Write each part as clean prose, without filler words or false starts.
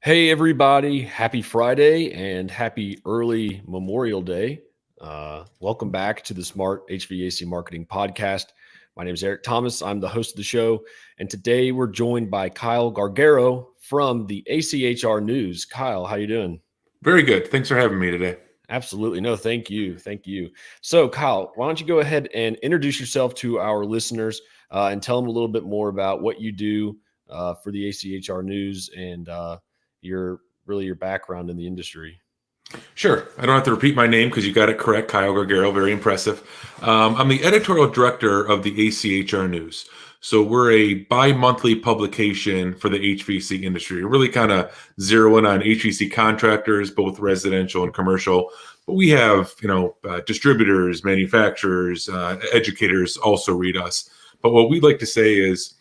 Hey, everybody. Happy Friday and happy early Memorial Day. Welcome back to the Smart HVAC Marketing Podcast. My name is Eric Thomas. I'm the host of the show. And today we're joined by Kyle Gargaro from the ACHR News. Kyle, how you doing? Very good. Thanks for having me today. Absolutely. No, thank you. Thank you. So, Kyle, why don't you go ahead and introduce yourself to our listeners and tell them a little bit more about what you do for the ACHR News and your background in the industry. Sure. I don't have to repeat my name because you got it correct. Kyle Gargaro, very impressive. I'm the editorial director of the ACHR News. So we're a bi-monthly publication for the HVAC industry. We're really kind of zeroing on HVAC contractors, both residential and commercial. But we have, distributors, manufacturers, educators also read us. But what we'd like to say is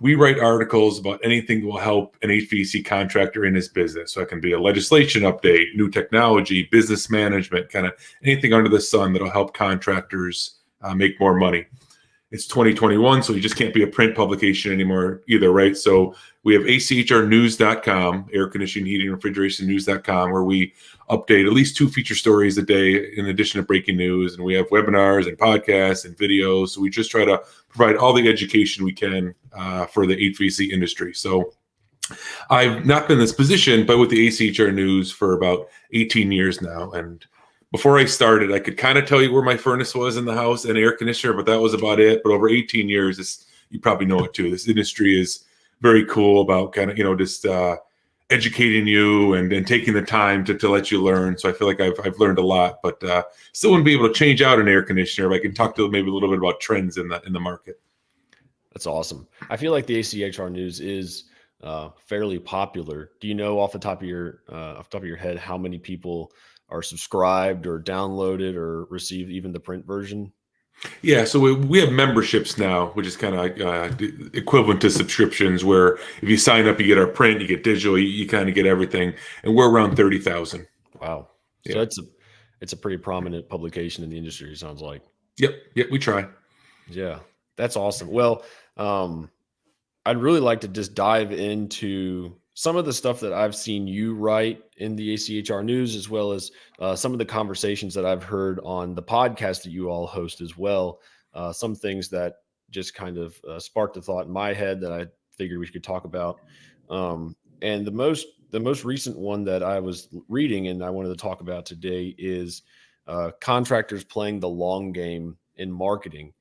we write articles about anything that will help an HVAC contractor in his business. So it can be a legislation update, new technology, business management, kind of anything under the sun that'll help contractors make more money. It's 2021, so you just can't be a print publication anymore either, right? So we have achrnews.com, air conditioning, heating, refrigeration news.com, where we update at least 2 feature stories a day in addition to breaking news. And we have webinars and podcasts and videos. So we just try to provide all the education we can for the HVAC industry. So I've not been in this position, but with the ACHR News for about 18 years now. And before I started, I could kind of tell you where my furnace was in the house and air conditioner, but that was about it. But over 18 years, you probably know it too. This industry is very cool about kind of, just educating you and taking the time to let you learn. So I feel like I've learned a lot, but still wouldn't be able to change out an air conditioner if I can talk to maybe a little bit about trends in the market. That's awesome. I feel like the ACHR News is fairly popular. Do you know off the top of your head how many people are subscribed or downloaded or receive even the print version? Yeah, so we have memberships now, which is kind of equivalent to subscriptions, where if you sign up, you get our print, you get digital, you kind of get everything, and we're around 30,000. Wow. So Yeah. it's a pretty prominent publication in the industry, it sounds like. Yep, we try. Yeah, that's awesome. Well, I'd really like to just dive into some of the stuff that I've seen you write in the ACHR News, as well as some of the conversations that I've heard on the podcast that you all host as well. Some things that just kind of sparked a thought in my head that I figured we could talk about. And the most recent one that I was reading and I wanted to talk about today is contractors playing the long game in marketing.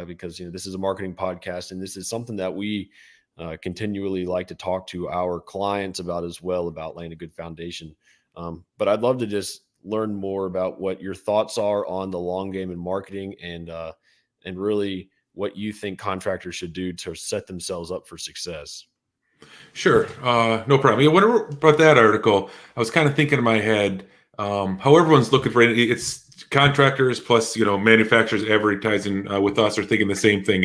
Because this is a marketing podcast, and this is something that we continually like to talk to our clients about as well, about laying a good foundation. But I'd love to just learn more about what your thoughts are on the long game in marketing, and really what you think contractors should do to set themselves up for success. Sure, no problem. Yeah, when I wrote about that article, I was kind of thinking in my head how everyone's looking for it's contractors plus manufacturers advertising with us are thinking the same thing.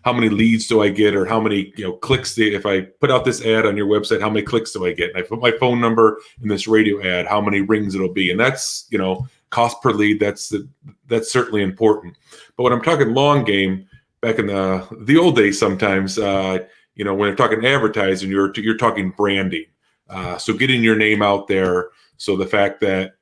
How many leads do I get, or how many clicks? If I put out this ad on your website, how many clicks do I get? And I put my phone number in this radio ad, how many rings it'll be, and that's cost per lead. That's certainly important. But when I'm talking long game, back in the old days, sometimes when you're talking advertising, you're talking branding. So getting your name out there. So the fact that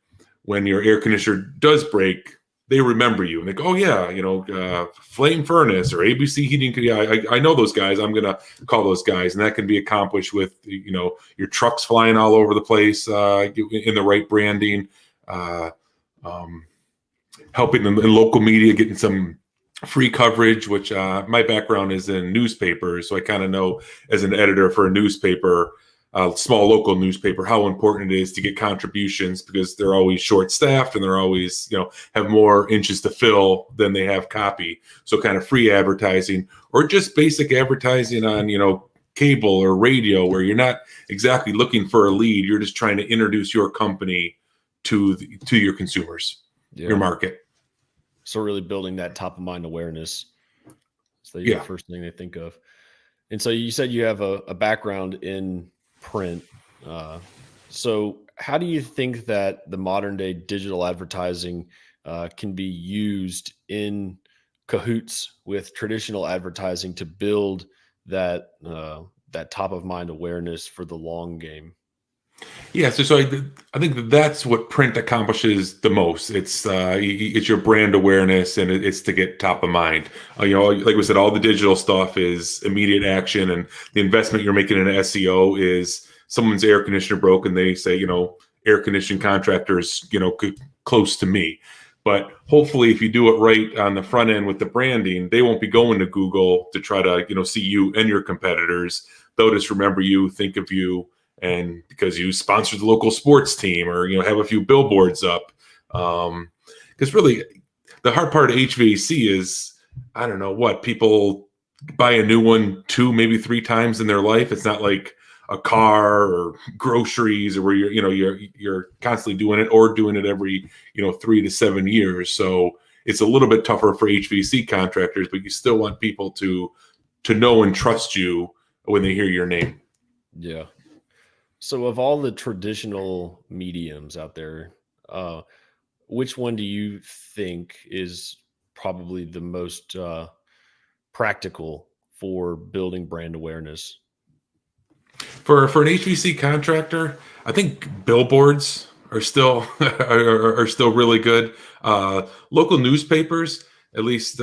when your air conditioner does break, they remember you and they go, oh yeah, Flame Furnace or ABC Heating. Yeah, I know those guys. I'm going to call those guys. And that can be accomplished with, your trucks flying all over the place in the right branding, helping them in local media, getting some free coverage, which my background is in newspapers. So I kind of know as an editor for a newspaper, a small local newspaper, how important it is to get contributions, because they're always short staffed and they're always, have more inches to fill than they have copy. So kind of free advertising or just basic advertising on, cable or radio, where you're not exactly looking for a lead. You're just trying to introduce your company to your consumers, your market. So really building that top of mind awareness. So the first thing they think of. And so you said you have a background in print. So how do you think that the modern day digital advertising can be used in cahoots with traditional advertising to build that top of mind awareness for the long game? Yeah, I think that's what print accomplishes the most. It's your brand awareness, and it's to get top of mind. Like we said, all the digital stuff is immediate action, and the investment you're making in SEO is someone's air conditioner broke, and they say, air conditioning contractors, close to me. But hopefully, if you do it right on the front end with the branding, they won't be going to Google to try to, see you and your competitors. They'll just remember you, think of you, and because you sponsor the local sports team, or have a few billboards up. Because really, the hard part of HVAC is, I don't know what, people buy a new one 2, maybe 3 times in their life. It's not like a car or groceries, or where you're constantly doing it, or doing it every 3 to 7 years. So it's a little bit tougher for HVAC contractors, but you still want people to know and trust you when they hear your name. Yeah. So of all the traditional mediums out there, which one do you think is probably the most practical for building brand awareness? For an HVC contractor, I think billboards are still are still really good. Local newspapers, at least,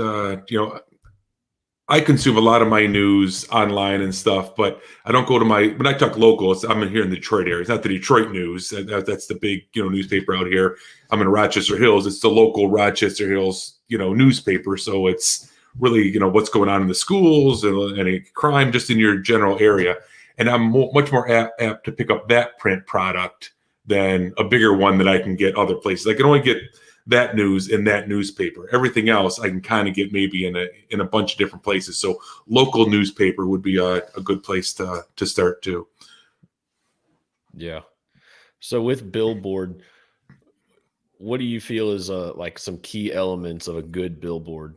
I consume a lot of my news online and stuff, but I don't go to when I talk local, I'm in here in the Detroit area. It's not the Detroit News. That's the big, newspaper out here. I'm in Rochester Hills. It's the local Rochester Hills, newspaper. So it's really, what's going on in the schools and any crime just in your general area. And I'm much more apt to pick up that print product than a bigger one that I can get other places. I can only get that news in that newspaper. Everything else I can kind of get maybe in a bunch of different places. So local newspaper would be a good place to start too. Yeah. So with billboard, what do you feel is like some key elements of a good billboard?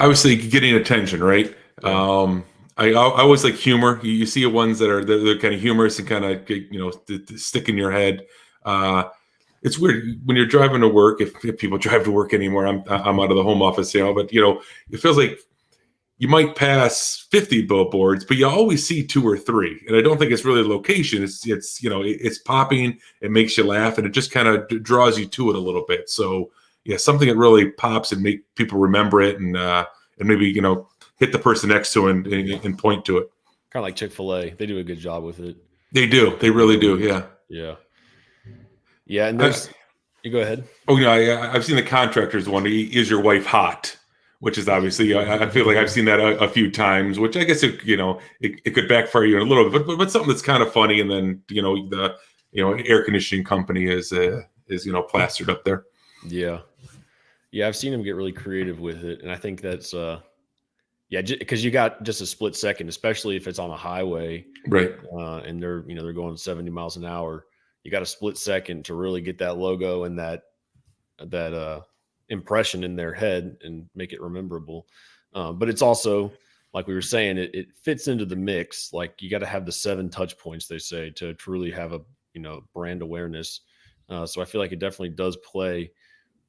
Obviously, getting attention, right? Yeah. I always like humor. You see ones that are they're kind of humorous and kind of stick in your head. It's weird when you're driving to work. If people drive to work anymore, I'm out of the home office, but it feels like you might pass 50 billboards, but you always see 2 or 3. And I don't think it's really location. It's popping. It makes you laugh, and it just kind of draws you to it a little bit. So yeah, something that really pops and make people remember it, and maybe hit the person next to it and point to it. Kind of like Chick-fil-A. They do a good job with it. They do. They really do. Yeah. Yeah. Yeah. And you go ahead. I've seen the contractors one. Is your wife hot? Which is obviously, I feel like I've seen that a few times, which I guess it could backfire you in a little bit, but something that's kind of funny. And then the air conditioning company is plastered up there. Yeah. Yeah, I've seen them get really creative with it, and I think that's because you got just a split second, especially if it's on a highway, Right. and they're going 70 miles an hour. You got a split second to really get that logo and that impression in their head and make it memorable. But it's also, like we were saying, it fits into the mix. Like you got to have the 7 touch points, they say, to truly have a brand awareness. So I feel like it definitely does play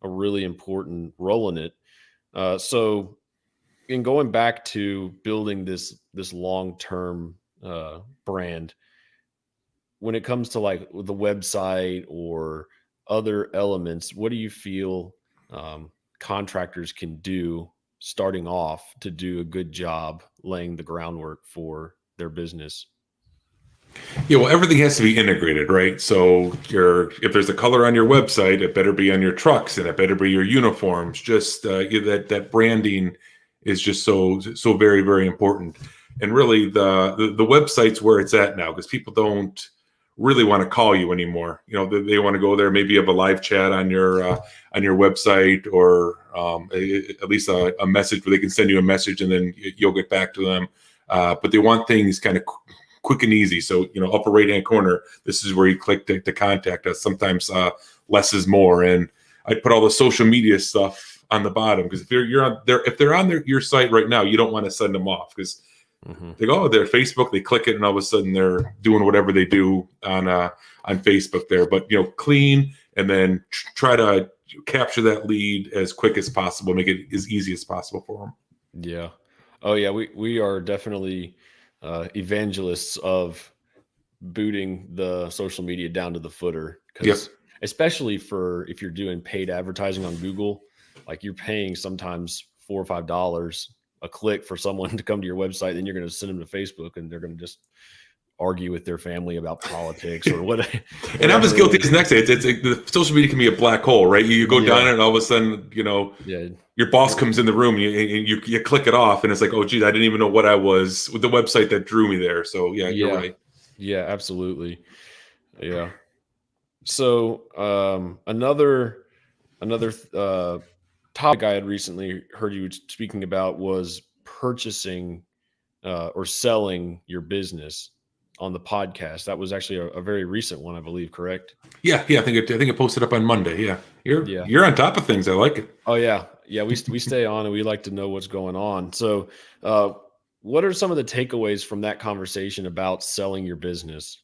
a really important role in it. So in going back to building this long-term brand, when it comes to like the website or other elements, what do you feel contractors can do starting off to do a good job laying the groundwork for their business? Yeah, well, everything has to be integrated, right? So if there's a color on your website, it better be on your trucks, and it better be your uniforms. Just that branding is just so very, very important. And really, the website's where it's at now, because people don't really want to call you anymore. They want to go there. Maybe you have a live chat on your website, or at least a message where they can send you a message and then you'll get back to them. But they want things kind of quick and easy. So, upper right-hand corner, this is where you click to contact us. Sometimes less is more. And I put all the social media stuff on the bottom, because if you're on there, if they're on your site right now, you don't want to send them off, because they go, they're Facebook, they click it, and all of a sudden they're doing whatever they do on Facebook there. But, clean, and then try to capture that lead as quick as possible, make it as easy as possible for them. Yeah. Oh yeah. We are definitely evangelists of booting the social media down to the footer, Yep. because especially for if you're doing paid advertising on Google, like you're paying sometimes $4 or $5 a click for someone to come to your website, then you're going to send them to Facebook and they're going to just argue with their family about politics or what, And I'm as whatever it guilty is. as next day. The social media can be a black hole, right? You go down Yeah. it, and all of a sudden, Yeah. your boss comes in the room, and you click it off, and it's like, oh, geez, I didn't even know what I was with the website that drew me there. So yeah, you're Yeah. right. Yeah, absolutely. Yeah. So another topic I had recently heard you speaking about was purchasing or selling your business on the podcast. That was actually a very recent one, I believe. Correct? Yeah, yeah. I think it posted up on Monday. Yeah, Yeah. you're on top of things. I like it. Oh yeah, yeah. We stay on and we like to know what's going on. So, uh, what are some of the takeaways from that conversation about selling your business?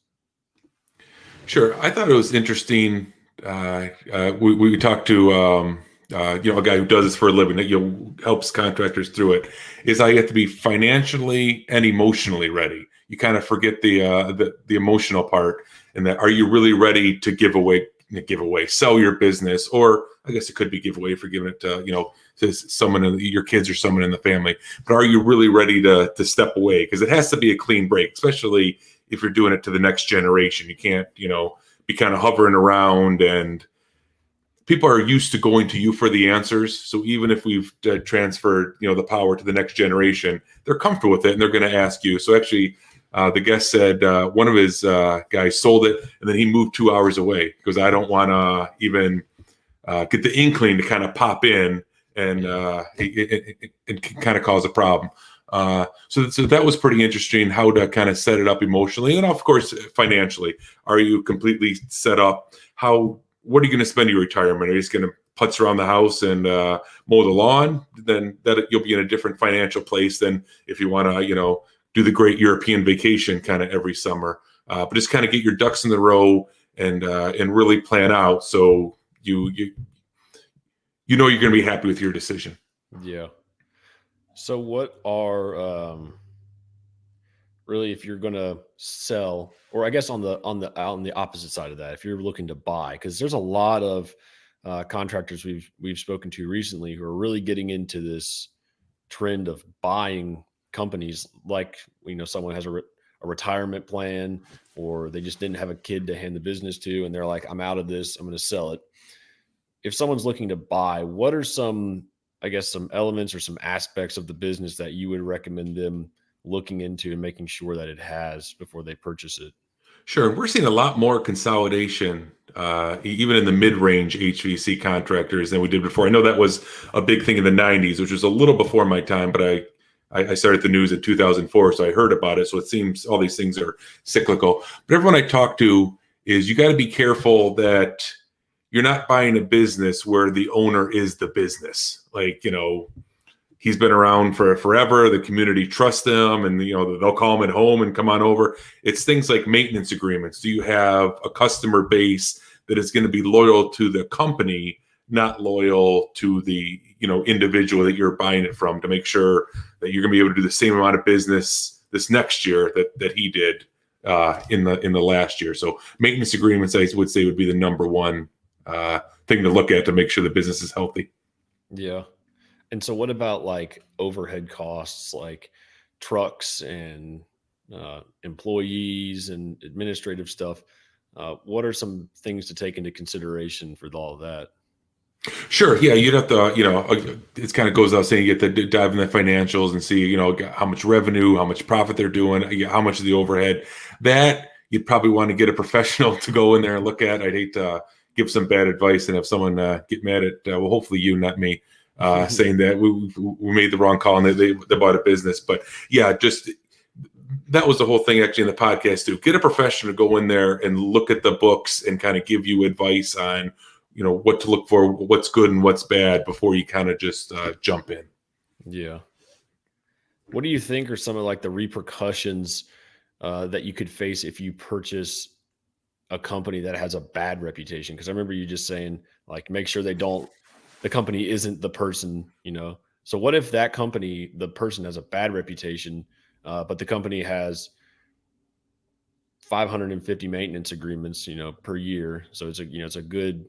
Sure. I thought it was interesting. We talked to a guy who does this for a living that helps contractors through it. Is I have to be financially and emotionally ready. You kind of forget the emotional part, and that are you really ready to give away, sell your business, or I guess it could be give away for giving it to someone your kids or someone in the family. But are you really ready to step away? Because it has to be a clean break, especially if you're doing it to the next generation. You can't, be kind of hovering around, and people are used to going to you for the answers. So even if we've transferred, the power to the next generation, they're comfortable with it and they're going to ask you. So actually, the guest said one of his guys sold it and then he moved 2 hours away because I don't want to even get the inkling to kind of pop in and it can kind of cause a problem. So that was pretty interesting how to kind of set it up emotionally and of course financially. Are you completely set up? What are you going to spend your retirement? Are you just going to putz around the house and mow the lawn? Then that you'll be in a different financial place than if you want to do the great European vacation kind of every summer. But just kind of get your ducks in the row and really plan out so you're going to be happy with your decision. Yeah. So what are really, if you're going to sell, or I guess on the opposite side of that, if you're looking to buy, because there's a lot of contractors we've spoken to recently who are really getting into this trend of buying companies, like someone has a retirement plan, or they just didn't have a kid to hand the business to, and they're like, I'm out of this, I'm going to sell it. If someone's looking to buy, what are some elements or some aspects of the business that you would recommend them looking into and making sure that it has before they purchase it? Sure. We're seeing a lot more consolidation, even in the mid-range HVAC contractors than we did before. I know that was a big thing in the 90s, which was a little before my time, but I started the news in 2004, so I heard about it. So it seems all these things are cyclical. But everyone I talk to is you got to be careful that you're not buying a business where the owner is the business. Like, he's been around for forever. The community trusts them, and they'll call him at home and come on over. It's things like maintenance agreements. Do you have a customer base that is going to be loyal to the company, not loyal to the individual that you're buying it from, to make sure that you're going to be able to do the same amount of business this next year that he did in the last year. So maintenance agreements, I would say, would be the number one thing to look at to make sure the business is healthy. Yeah. And so what about like overhead costs, like trucks and employees and administrative stuff? What are some things to take into consideration for all of that? Sure. Yeah, you'd have to, it kind of goes without saying, you get to dive in the financials and see, how much revenue, how much profit they're doing, how much of the overhead. That you'd probably want to get a professional to go in there and look at. I'd hate to give some bad advice and have someone get mad at, well, hopefully you, not me, saying that we made the wrong call and they bought a business. But yeah, just that was the whole thing actually in the podcast too. Get a professional to go in there and look at the books and kind of give you advice on what to look for, what's good and what's bad before you kind of just jump in. Yeah. What do you think are some of like the repercussions that you could face if you purchase a company that has a bad reputation? Because I remember you just saying like, make sure the company isn't the person, So what if that company, the person has a bad reputation, but the company has 550 maintenance agreements, per year. So it's a good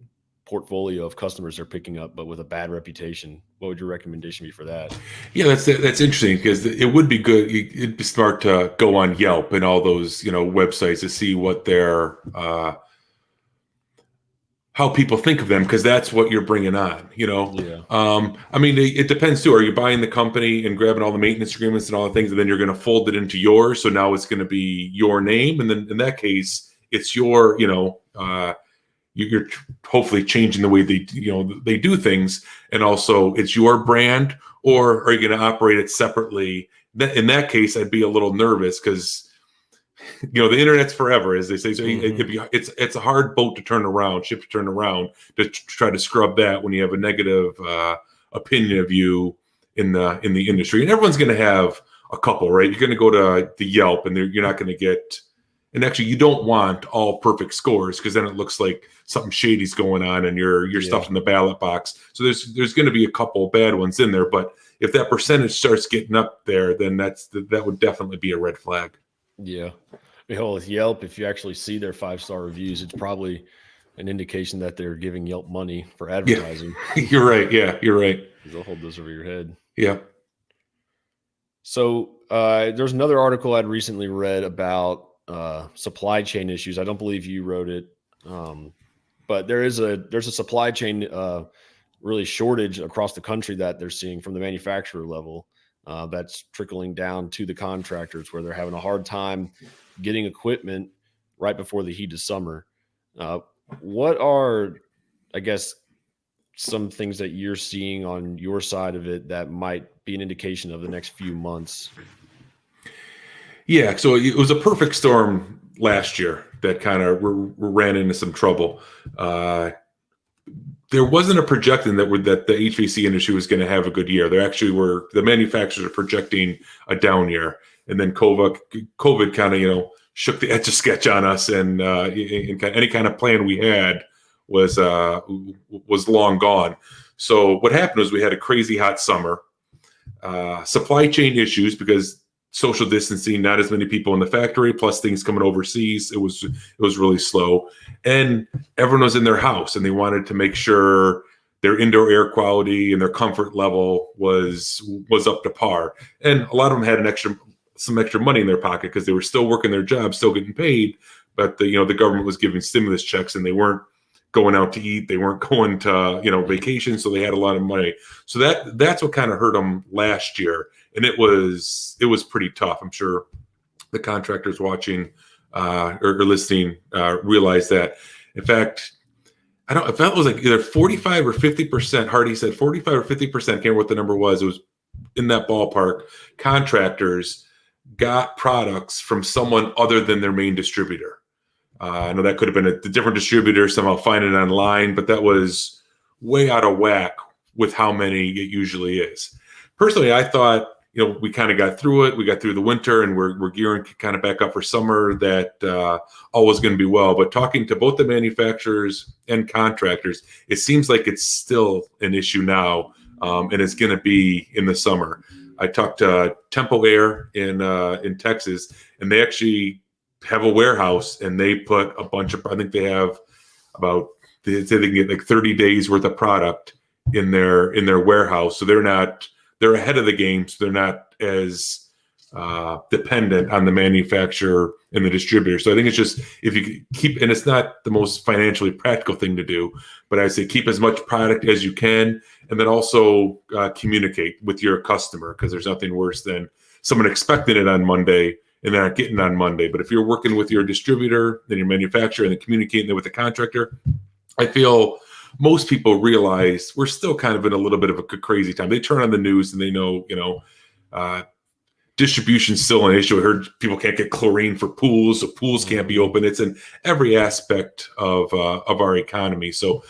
portfolio of customers they're picking up, but with a bad reputation. What would your recommendation be for that? Yeah, that's interesting because it would be good. It'd be smart to go on Yelp and all those websites to see what their how people think of them, because that's what you're bringing on. Yeah. I mean, it depends too. Are you buying the company and grabbing all the maintenance agreements and all the things, and then you're going to fold it into yours? So now it's going to be your name, and then in that case, it's your you're hopefully changing the way they do things, and also it's your brand. Or are you going to operate it separately? In that case, I'd be a little nervous because the internet's forever, as they say. So it's a hard boat to turn around, ship to turn around, to try to scrub that when you have a negative opinion of you in the industry. And everyone's going to have a couple, right? You're going to go to the Yelp, and you're not going to get. And actually, you don't want all perfect scores, because then it looks like something shady's going on and your stuff's in the ballot box. So there's going to be a couple bad ones in there. But if that percentage starts getting up there, then that would definitely be a red flag. Yeah. With Yelp, if you actually see their 5-star reviews, it's probably an indication that they're giving Yelp money for advertising. Yeah. You're right. Yeah, you're right. They'll hold those over your head. Yeah. So there's another article I'd recently read about supply chain issues. I don't believe you wrote it, but there's a supply chain really shortage across the country that they're seeing from the manufacturer level. That's trickling down to the contractors, where they're having a hard time getting equipment right before the heat of summer. What are, I guess, some things that you're seeing on your side of it that might be an indication of the next few months? Yeah, so it was a perfect storm last year that kind of ran into some trouble. There wasn't a projection that the HVAC industry was going to have a good year. There actually were. The manufacturers are projecting a down year, and then COVID kind of shook the Etch-a-Sketch on us, and any kind of plan we had was long gone. So what happened was we had a crazy hot summer, supply chain issues because social distancing, not as many people in the factory, plus things coming overseas. It was really slow, and everyone was in their house, and they wanted to make sure their indoor air quality and their comfort level was up to par. And a lot of them had some extra money in their pocket because they were still working their jobs, still getting paid, but the government was giving stimulus checks, and they weren't going out to eat, they weren't going to vacation, so they had a lot of money. So that's what kind of hurt them last year. And it was pretty tough. I'm sure the contractors watching or listening realize that. In fact, I don't know if that was like either 45 or 50%. Hardy said 45 or 50%. Can't remember what the number was. It was in that ballpark. Contractors got products from someone other than their main distributor. I know that could have been a different distributor, somehow find it online, but that was way out of whack with how many it usually is. Personally, I thought, we kind of got through it. We got through the winter, and we're gearing kind of back up for summer, that all was going to be well. But talking to both the manufacturers and contractors, it seems like it's still an issue now, and it's going to be in the summer. I talked to Tempo Air in Texas, and they actually have a warehouse, and they put a bunch of, I think they have they say they can get like 30 days worth of product in their warehouse. So they're ahead of the game. So they're not as dependent on the manufacturer and the distributor. So I think it's just, if you keep, and it's not the most financially practical thing to do, but I say keep as much product as you can, and then also communicate with your customer, because there's nothing worse than someone expecting it on Monday and they're not getting it on Monday. But if you're working with your distributor, then your manufacturer, and then communicating with the contractor, I feel most people realize we're still kind of in a little bit of a crazy time. They turn on the news and they know, distribution's still an issue. I heard people can't get chlorine for pools, so pools can't be open. It's in every aspect of our economy. So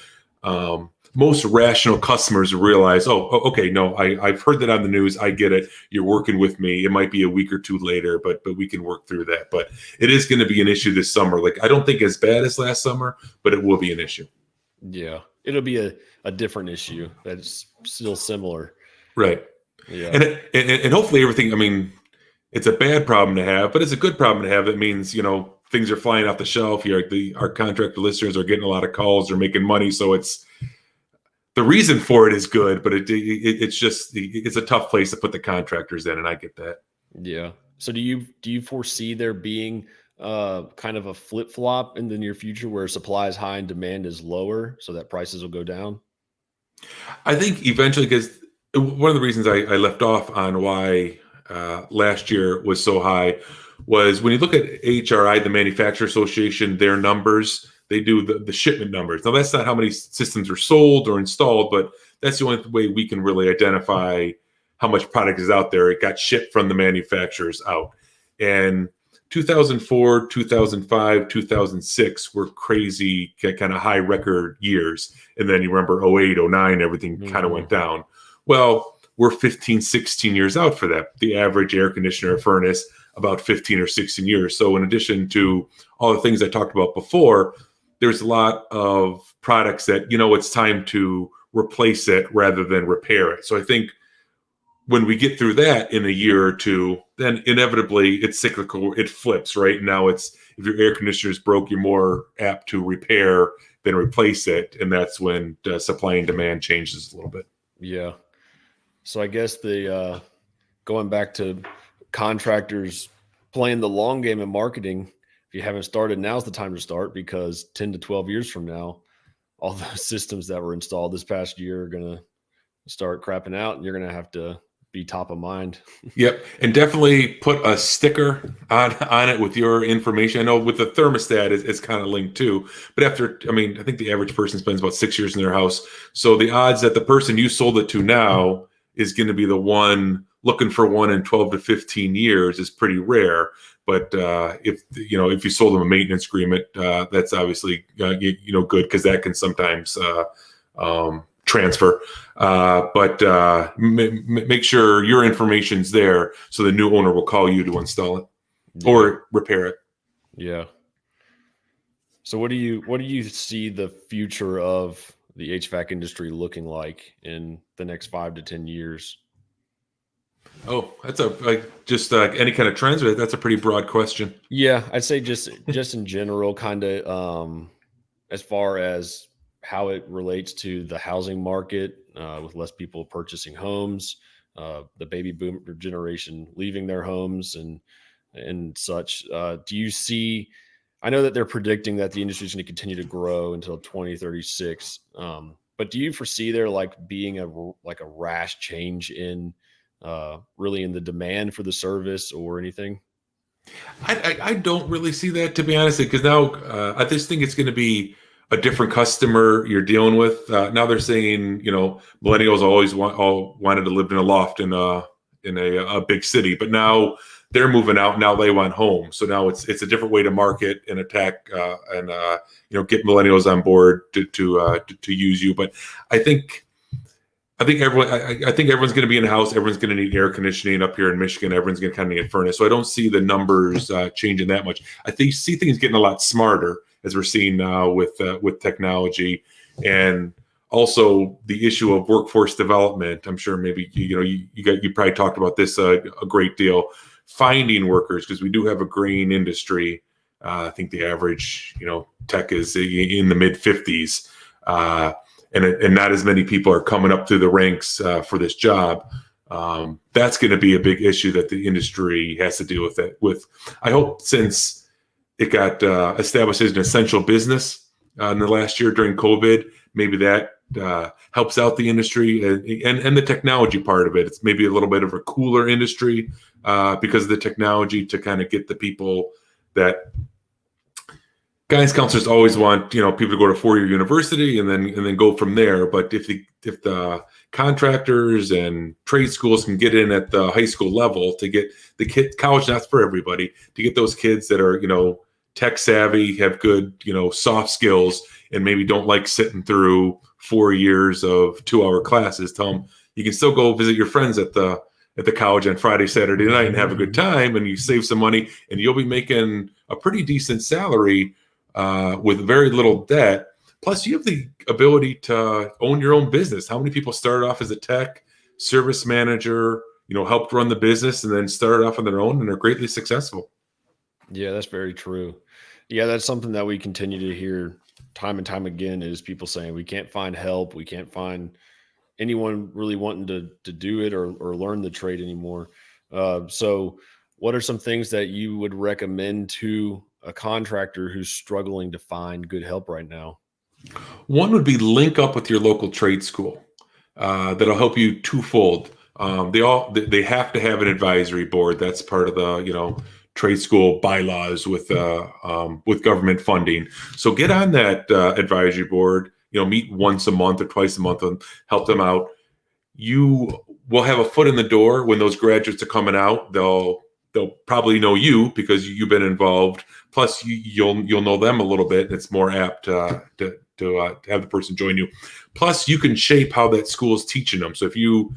most rational customers realize, okay, no, I've heard that on the news. I get it. You're working with me. It might be a week or two later, but we can work through that. But it is going to be an issue this summer. Like, I don't think as bad as last summer, but it will be an issue. Yeah, it'll be a different issue that's still similar. Right. Yeah. And hopefully everything, I mean, it's a bad problem to have, but it's a good problem to have. That means, things are flying off the shelf. Our contractor listeners are getting a lot of calls. They're making money, so it's the reason for it is good, but it's a tough place to put the contractors in, and I get that. Yeah. So do you foresee there being kind of a flip flop in the near future where supply is high and demand is lower, so that prices will go down? I think eventually, because one of the reasons I left off on why last year was so high was when you look at AHRI, the Manufacturer Association, their numbers, they do the shipment numbers. Now, that's not how many systems are sold or installed, but that's the only way we can really identify how much product is out there. It got shipped from the manufacturers out. And 2004, 2005, 2006 were crazy, kind of high record years. And then you remember 08, 09, everything kind of went down. Well, we're 15, 16 years out for that. The average air conditioner furnace, about 15 or 16 years. So in addition to all the things I talked about before, there's a lot of products that, it's time to replace it rather than repair it. So I think when we get through that in a year or two, then inevitably it's cyclical. It flips, right? Now if your air conditioner is broke, you're more apt to repair than replace it. And that's when supply and demand changes a little bit. Yeah. So I guess going back to contractors playing the long game in marketing, if you haven't started, now's the time to start, because 10 to 12 years from now, all those systems that were installed this past year are going to start crapping out, and you're going to have to be top of mind. Yep. And definitely put a sticker on it with your information. I know with the thermostat, it's kind of linked too. But I think the average person spends about 6 years in their house. So the odds that the person you sold it to now is going to be the one looking for one in 12 to 15 years is pretty rare. But if you sold them a maintenance agreement, that's obviously good, because that can sometimes transfer. But make sure your information's there so the new owner will call you to install it or repair it. Yeah. So what do you see the future of the HVAC industry looking like in the next 5 to 10 years? Oh, that's just any kind of trends. That's a pretty broad question. Yeah, I'd say just in general, kind of as far as how it relates to the housing market, with less people purchasing homes, the baby boomer generation leaving their homes and such. Do you see? I know that they're predicting that the industry is going to continue to grow until 2036. But do you foresee there being a rash change in really in the demand for the service or anything? I don't really see that, to be honest, because now I just think it's going to be a different customer you're dealing with. Now they're saying, millennials always wanted to live in a loft in a big city, but now they're moving out. Now they want home. So now it's a different way to market and attack and get millennials on board to use you. But I think everyone's going to be in a house. Everyone's going to need air conditioning up here in Michigan. Everyone's going to kind of need a furnace. So I don't see the numbers changing that much. I see things getting a lot smarter, as we're seeing now with technology, and also the issue of workforce development. I'm sure maybe you probably talked about this a great deal. Finding workers, because we do have a graying industry. I think the average tech is in the mid 50s. And not as many people are coming up through the ranks for this job. That's going to be a big issue that the industry has to deal with. I hope, since it got established as an essential business in the last year during COVID, maybe that helps out the industry and the technology part of it. It's maybe a little bit of a cooler industry because of the technology, to kind of get the people that guidance counselors always want, people to go to 4-year university and then go from there. But if the contractors and trade schools can get in at the high school level to get the college, that's for everybody, to get those kids that are, tech savvy, have good, soft skills, and maybe don't like sitting through 4 years of 2-hour classes. Tell them you can still go visit your friends at the college on Friday, Saturday night and have a good time, and you save some money, and you'll be making a pretty decent salary with very little debt. Plus, you have the ability to own your own business. How many people started off as a tech service manager, helped run the business, and then started off on their own and are greatly successful? Yeah, that's very true. Yeah, that's something that we continue to hear time and time again is people saying we can't find help, we can't find anyone really wanting to do it or learn the trade anymore. So, what are some things that you would recommend to a contractor who's struggling to find good help right now? One would be link up with your local trade school. That'll help you twofold. They have to have an advisory board. That's part of the trade school bylaws with government funding. So get on that advisory board. Meet once a month or twice a month and help them out. You will have a foot in the door when those graduates are coming out. They'll probably know you because you've been involved. Plus, you'll know them a little bit. It's more apt to have the person join you. Plus, you can shape how that school is teaching them. So if you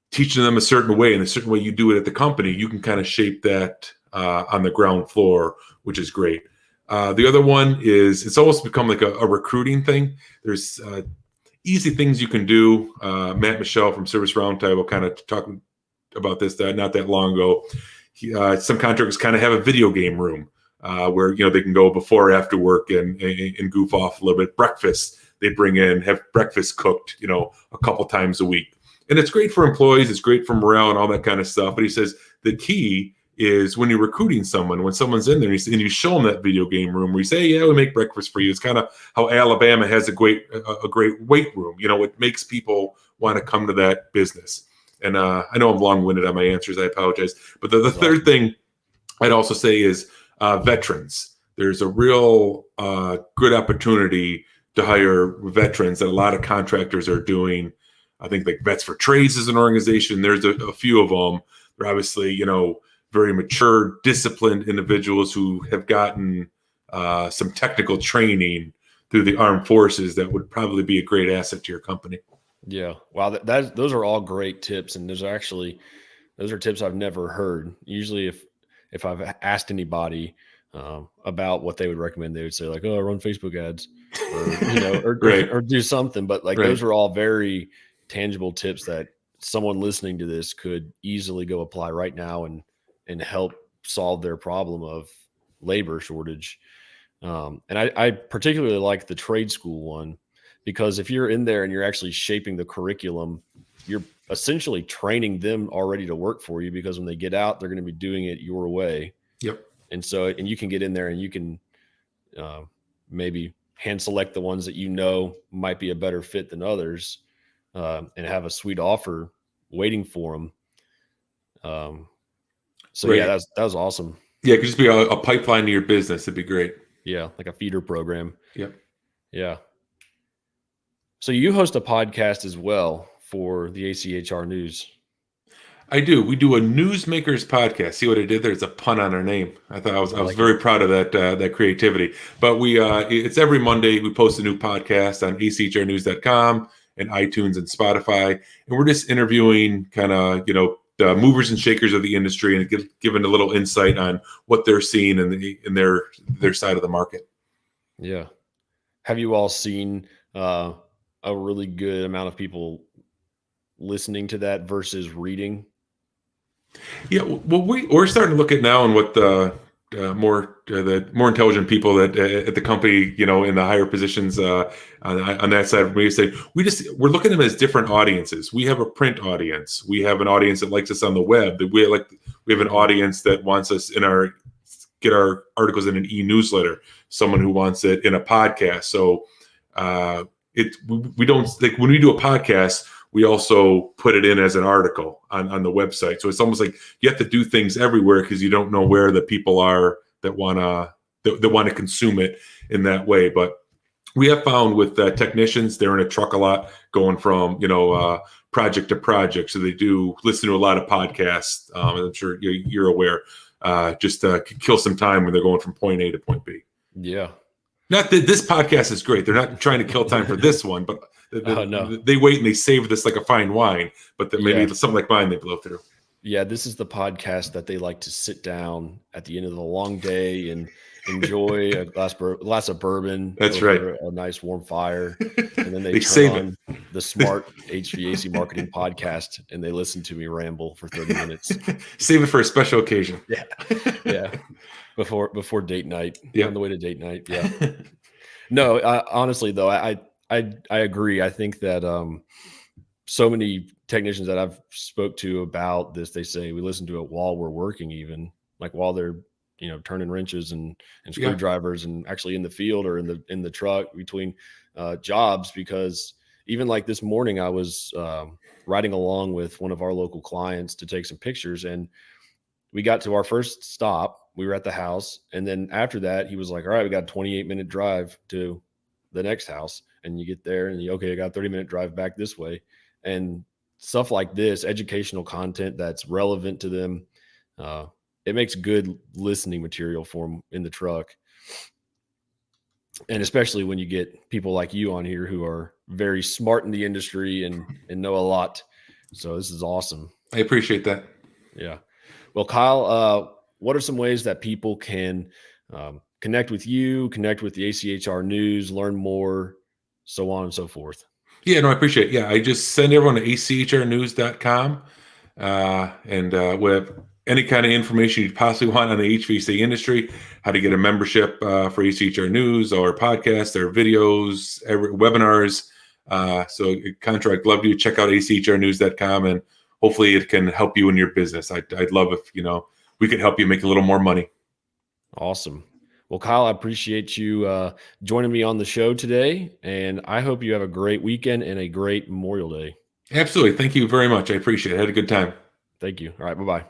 teaching them a certain way and a certain way you do it at the company, you can kind of shape that on the ground floor, which is great. The other one is it's almost become like a recruiting thing. There's easy things you can do. Matt Michelle from Service Roundtable kind of talking about this not that long ago. Some contractors kind of have a video game room where they can go before or after work and goof off a little bit. Breakfast they bring in, have breakfast cooked, a couple times a week, and it's great for employees. It's great for morale and all that kind of stuff. But he says the key is when you're recruiting someone, when someone's in there and you show them that video game room where you say, yeah, we make breakfast for you. It's kind of how Alabama has a great weight room. It makes people want to come to that business. And I know I'm long-winded on my answers. I apologize. But the third thing I'd also say is veterans. There's a real good opportunity to hire veterans that a lot of contractors are doing. I think like Vets for Trades is an organization. There's a few of them. They're obviously, very mature, disciplined individuals who have gotten some technical training through the armed forces that would probably be a great asset to your company. Yeah. Wow. Those are all great tips. And those are tips I've never heard. Usually if I've asked anybody about what they would recommend, they would say like, oh, run Facebook ads or, Right. or do something. But like, Right. those are all very tangible tips that someone listening to this could easily go apply right now and help solve their problem of labor shortage. And I particularly like the trade school one, because if you're in there and you're actually shaping the curriculum, you're essentially training them already to work for you, because when they get out, they're going to be doing it your way. Yep. And you can get in there and you can maybe hand select the ones that might be a better fit than others, and have a sweet offer waiting for them. So Right. yeah, that was awesome. Yeah, it could just be a pipeline to your business. It'd be great. Yeah, like a feeder program. Yep. Yeah. So you host a podcast as well for the ACHR News. I do. We do a Newsmakers podcast. See what I did there? It's a pun on our name. I was very proud of that creativity. But it's every Monday. We post a new podcast on achrnews.com and iTunes and Spotify, and we're just interviewing kind of the movers and shakers of the industry and giving a little insight on what they're seeing in their side of the market. Yeah. Have you all seen a really good amount of people listening to that versus reading? Yeah, well, we're starting to look at now and what the more intelligent people that at the company, in the higher positions on that side of me say we're looking at them as different audiences. We have a print audience. We have an audience that likes us on the web. We have an audience that wants us get our articles in an e-newsletter. Someone who wants it in a podcast. So we don't like when we do a podcast, we also put it in as an article on the website. So it's almost like you have to do things everywhere because you don't know where the people are that want to consume it in that way. But we have found with technicians, they're in a truck a lot going from, project to project. So they do listen to a lot of podcasts. I'm sure you're aware, just to kill some time when they're going from point A to point B. Yeah. Not that this podcast is great. They're not trying to kill time for this one, but No. they wait and they save this like a fine wine, but maybe something like mine, they blow through. Yeah, this is the podcast that they like to sit down at the end of the long day and enjoy a glass of bourbon That's right. over a nice warm fire, and then they They turn save it. on the Smart HVAC Marketing podcast and they listen to me ramble for 30 minutes. Save it for a special occasion. Yeah, yeah, before date night, Yeah. on the way to date night. Yeah. No, honestly though, I agree. I think that so many technicians that I've spoke to about this, they say we listen to it while we're working, even like while they're, turning wrenches and Yeah. screwdrivers and actually in the field or in the truck between jobs. Because even like this morning, I was riding along with one of our local clients to take some pictures, and we got to our first stop. We were at the house, and then after that, he was like, "All right, we got a 28-minute drive to the next house." And you get there, and okay, I got a 30-minute drive back this way, and stuff like this, educational content that's relevant to them. It makes good listening material for them in the truck, and especially when you get people like you on here who are very smart in the industry and know a lot. So this is awesome. I appreciate that. Yeah. Well, Kyle, what are some ways that people can connect with you, connect with the ACHR news, learn more, so on and so forth? Yeah, no, I appreciate it. Yeah, I just send everyone to achrnews.com. With any kind of information you possibly want on the HVAC industry, how to get a membership for ACHR News or podcasts or videos, webinars. So contract, love you. Check out achrnews.com, and hopefully it can help you in your business. I'd love if, we could help you make a little more money. Awesome. Well, Kyle, I appreciate you joining me on the show today, and I hope you have a great weekend and a great Memorial Day. Absolutely. Thank you very much. I appreciate it. I had a good time. Thank you. All right. Bye-bye.